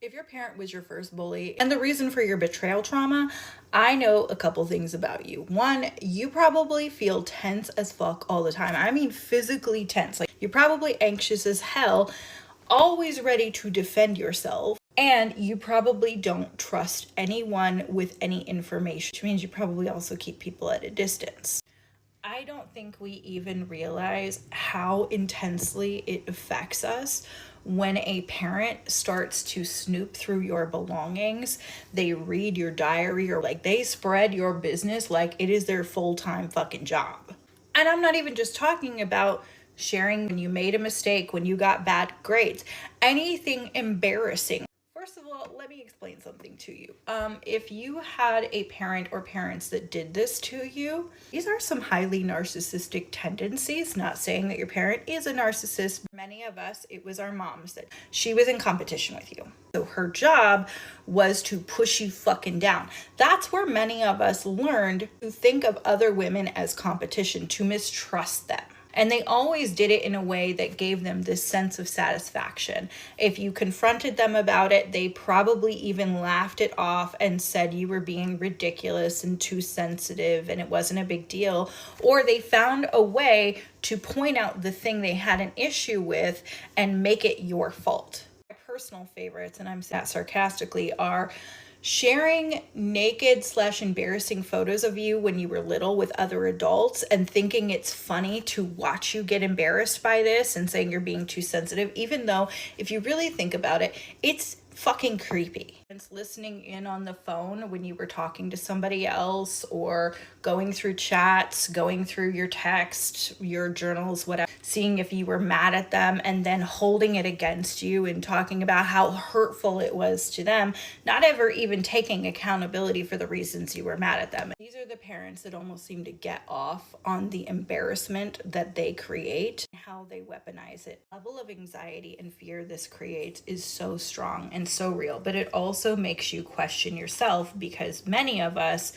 If your parent was your first bully and the reason for your betrayal trauma, I know a couple things about you. One, you probably feel tense as fuck all the time. I mean, physically tense. Like, you're probably anxious as hell, always ready to defend yourself. And you probably don't trust anyone with any information, which means you probably also keep people at a distance. I don't think we even realize how intensely it affects us when a parent starts to snoop through your belongings. They read your diary, or like they spread your business like it is their full-time fucking job. And I'm not even just talking about sharing when you made a mistake, when you got bad grades, anything embarrassing. First of all, let me explain something to you. If you had a parent or parents that did this to you, these are some highly narcissistic tendencies. Not saying that your parent is a narcissist. For many of us, it was our moms that she was in competition with you. So her job was to push you fucking down. That's where many of us learned to think of other women as competition, to mistrust them. And they always did it in a way that gave them this sense of satisfaction. If you confronted them about it, they probably even laughed it off and said you were being ridiculous and too sensitive and it wasn't a big deal. Or they found a way to point out the thing they had an issue with and make it your fault. My personal favorites, and I'm saying that sarcastically, are sharing naked/embarrassing photos of you when you were little with other adults and thinking it's funny to watch you get embarrassed by this and saying you're being too sensitive, even though if you really think about it, it's fucking creepy. It's listening in on the phone when you were talking to somebody else, or going through chats, going through your text, your journals, whatever, seeing if you were mad at them and then holding it against you and talking about how hurtful it was to them, not ever even taking accountability for the reasons you were mad at them. These are the parents that almost seem to get off on the embarrassment that they create and how they weaponize it. The level of anxiety and fear this creates is so strong and so real, but it also makes you question yourself, because many of us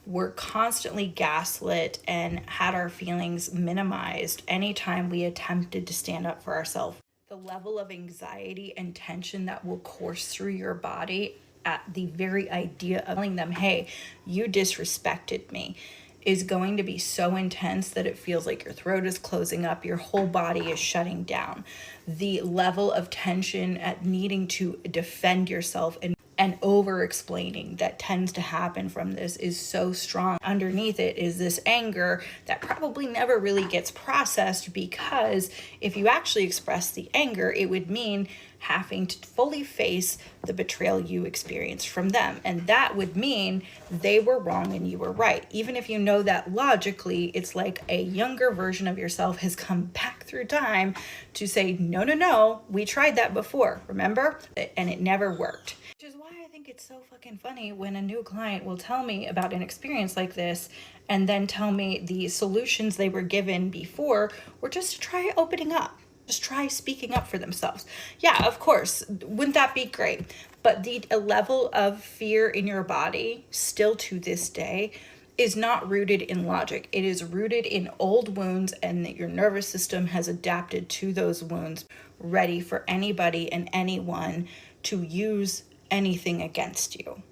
were constantly gaslit and had our feelings minimized anytime we attempted to stand up for ourselves. The level of anxiety and tension that will course through your body at the very idea of telling them, hey, you disrespected me, is going to be so intense that it feels like your throat is closing up, your whole body is shutting down. The level of tension at needing to defend yourself and over-explaining that tends to happen from this is so strong. Underneath it is this anger that probably never really gets processed, because if you actually express the anger, it would mean having to fully face the betrayal you experienced from them. And that would mean they were wrong and you were right. Even if you know that logically, it's like a younger version of yourself has come back through time to say, no, we tried that before, remember? And it never worked. Which is why I think it's so fucking funny when a new client will tell me about an experience like this and then tell me the solutions they were given before were just to try opening up. Just try speaking up for themselves. Yeah, of course, wouldn't that be great? But the level of fear in your body, still to this day, is not rooted in logic. It is rooted in old wounds, and that your nervous system has adapted to those wounds, ready for anybody and anyone to use anything against you.